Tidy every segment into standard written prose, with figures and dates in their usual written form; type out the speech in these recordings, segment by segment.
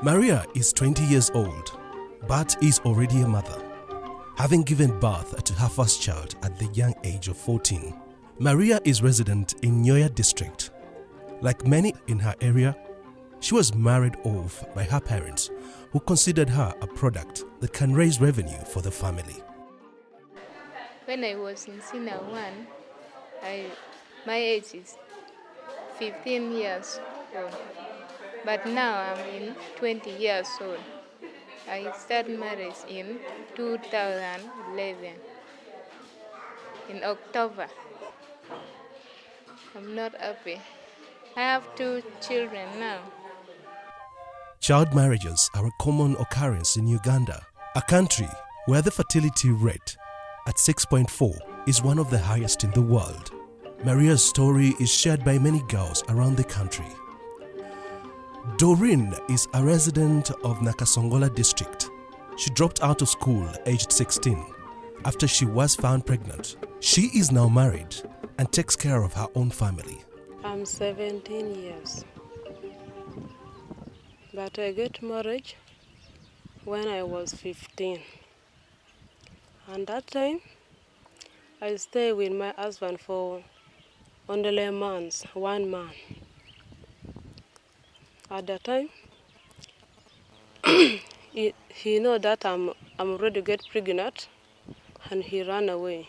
Maria is 20 years old, but is already a mother, having given birth to her first child at the young age of 14. Maria is resident in Nyoya district. Like many in her area, she was married off by her parents, who considered her a product that can raise revenue for the family. When I was in Senior 1, my age is 15 years old, but now I'm in 20 years old. I started marriage in 2011, in October. I'm not happy. I have 2 children now. Child marriages are a common occurrence in Uganda, a country where the fertility rate at 6.4 is one of the highest in the world. Maria's story is shared by many girls around the country. Doreen is a resident of Nakasongola district. She dropped out of school aged 16 after she was found pregnant. She is now married and takes care of her own family. I'm 17 years, but I got married when I was 15. And that time, I stayed with my husband for only months, 1 month. At that time, he know that I'm ready to get pregnant, and he ran away,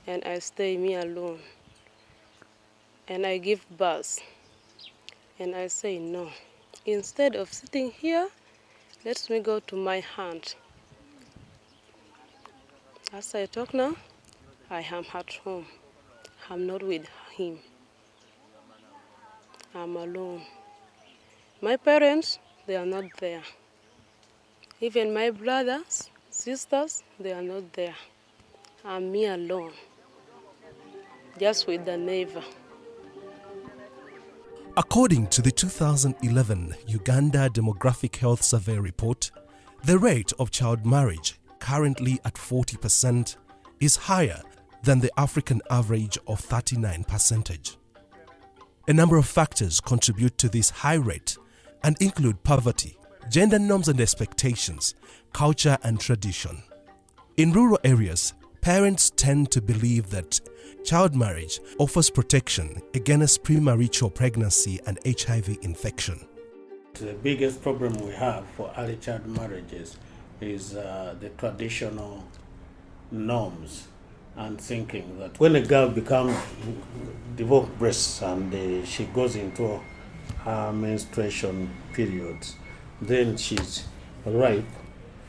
and I stay me alone. And I give birth, and I say no. Instead of sitting here, let me go to my aunt. As I talk now, I am at home. I'm not with him. I'm alone. My parents, they are not there. Even my brothers, sisters, they are not there. I'm me alone, just with the neighbor. According to the 2011 Uganda Demographic Health Survey report, the rate of child marriage, currently at 40%, is higher than the African average of 39%. A number of factors contribute to this high rate and include poverty, gender norms and expectations, culture and tradition. In rural areas, parents tend to believe that child marriage offers protection against premarital pregnancy and HIV infection. The biggest problem we have for early child marriages is the traditional norms and thinking that when a girl develops breasts and she goes into her menstruation periods, then she's ripe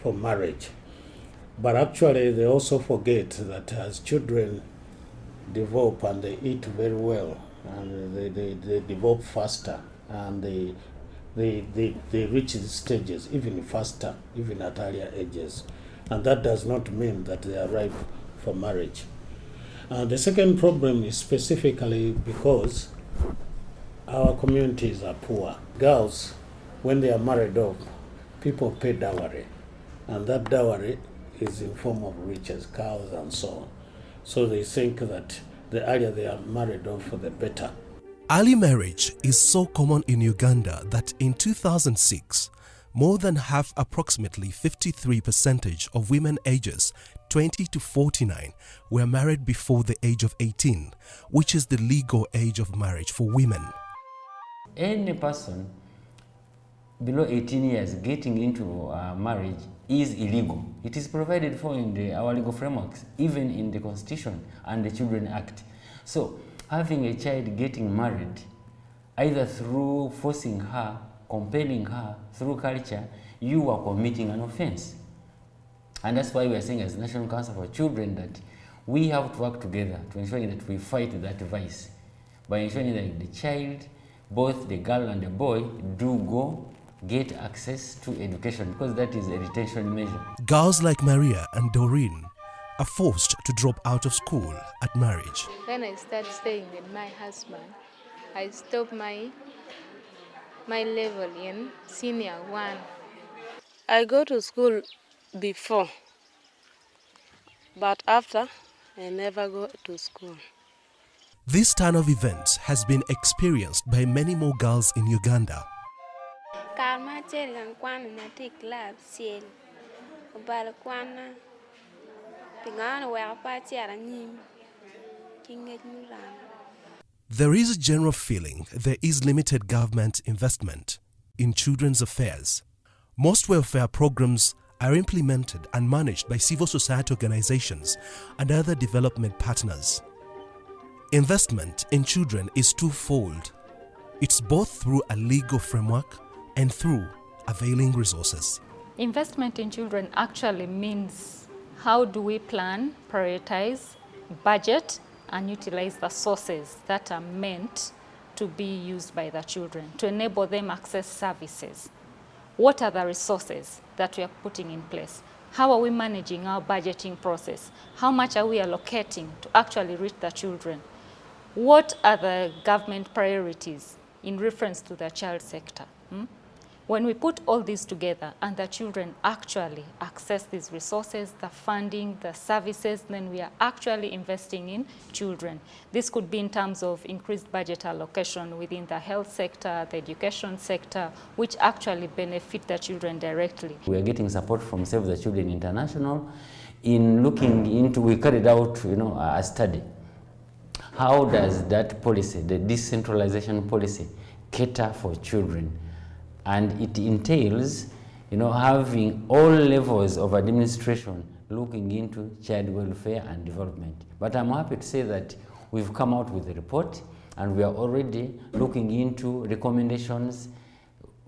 for marriage. But actually they also forget that as children develop and they eat very well and they develop faster and they reach these stages even faster, even at earlier ages. And that does not mean that they are ripe for marriage. The second problem is specifically because our communities are poor. Girls, when they are married off, people pay dowry. And that dowry is in form of riches, cows and so on. So they think that the earlier they are married off, the better. Early marriage is so common in Uganda that in 2006, more than half, approximately 53% of women ages 20 to 49 were married before the age of 18, which is the legal age of marriage for women. Any person below 18 years getting into marriage is illegal. It is provided for in our legal frameworks, even in the Constitution and the Children Act. So having a child getting married, either through forcing her, compelling her, through culture, you are committing an offense. And that's why we are saying as National Council for Children that we have to work together to ensure that we fight that vice by ensuring that the child, both the girl and the boy, do go get access to education, because that is a retention measure. Girls like Maria and Doreen are forced to drop out of school at marriage. When I started staying with my husband, I stopped my level in Senior 1. I go to school before, but after, I never go to school. This turn of events has been experienced by many more girls in Uganda. Karma Cher kan kwana na tik lab siel. Bal kwana. Pingana wa pa tiara nim. Kinget muran. There is a general feeling there is limited government investment in children's affairs. Most welfare programs are implemented and managed by civil society organizations and other development partners. Investment in children is twofold. It's both through a legal framework and through availing resources. Investment in children actually means how do we plan, prioritize, budget, and utilize the sources that are meant to be used by the children to enable them access services. What are the resources that we are putting in place? How are we managing our budgeting process? How much are we allocating to actually reach the children? What are the government priorities in reference to the child sector? When we put all these together and the children actually access these resources, the funding, the services, then we are actually investing in children. This could be in terms of increased budget allocation within the health sector, the education sector, which actually benefit the children directly. We are getting support from Save the Children International in looking into, we carried out a study. How does that policy, the decentralization policy, cater for children? And it entails, having all levels of administration looking into child welfare and development. But I'm happy to say that we've come out with a report and we are already looking into recommendations,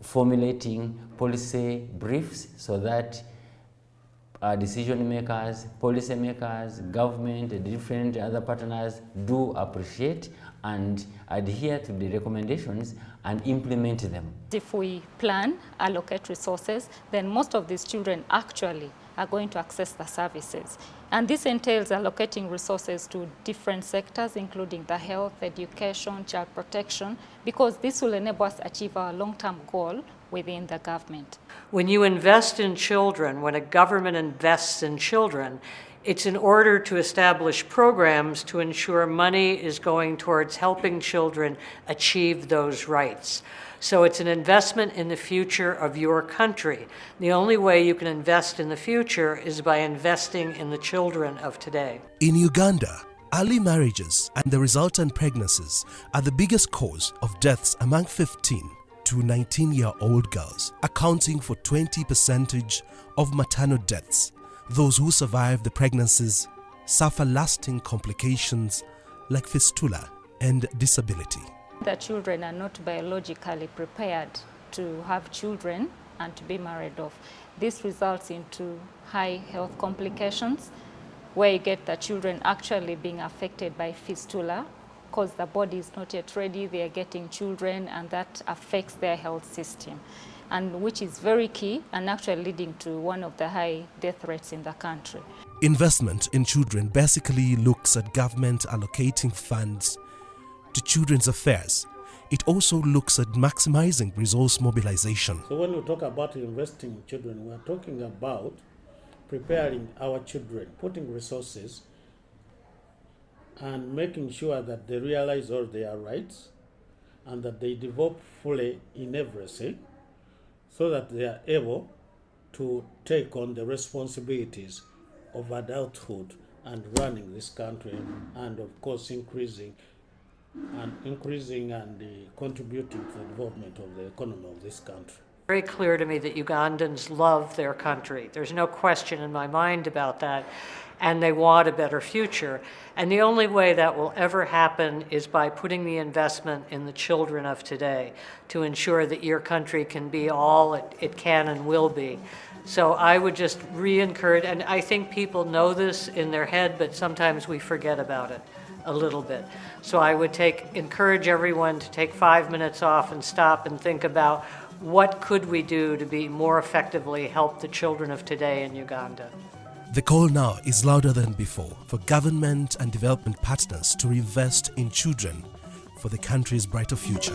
formulating policy briefs so that decision makers, policy makers, government, and different other partners do appreciate and adhere to the recommendations and implement them. If we plan, allocate resources, then most of these children actually are going to access the services. And this entails allocating resources to different sectors, including the health, education, child protection, because this will enable us to achieve our long-term goal within the government. When you invest in children, when a government invests in children, it's in order to establish programs to ensure money is going towards helping children achieve those rights. So it's an investment in the future of your country. The only way you can invest in the future is by investing in the children of today. In Uganda, early marriages and the resultant pregnancies are the biggest cause of deaths among 15 to 19-year-old girls, accounting for 20% of maternal deaths. Those who survive the pregnancies suffer lasting complications like fistula and disability. The children are not biologically prepared to have children and to be married off. This results into high health complications where you get the children actually being affected by fistula because the body is not yet ready, they are getting children, and that affects their health system, and which is very key and actually leading to one of the high death rates in the country. Investment in children basically looks at government allocating funds to children's affairs. It also looks at maximizing resource mobilization. So when we talk about investing in children, we are talking about preparing our children, putting resources and making sure that they realize all their rights and that they develop fully in everything so that they are able to take on the responsibilities of adulthood and running this country, and of course increasing and contributing to the development of the economy of this country. Very clear to me that Ugandans love their country. There's no question in my mind about that. And they want a better future. And the only way that will ever happen is by putting the investment in the children of today to ensure that your country can be all it can and will be. So I would just re-encourage, and I think people know this in their head, but sometimes we forget about it a little bit. So I would encourage everyone to take 5 minutes off and stop and think about what could we do to be more effectively help the children of today in Uganda. The call now is louder than before for government and development partners to invest in children for the country's brighter future.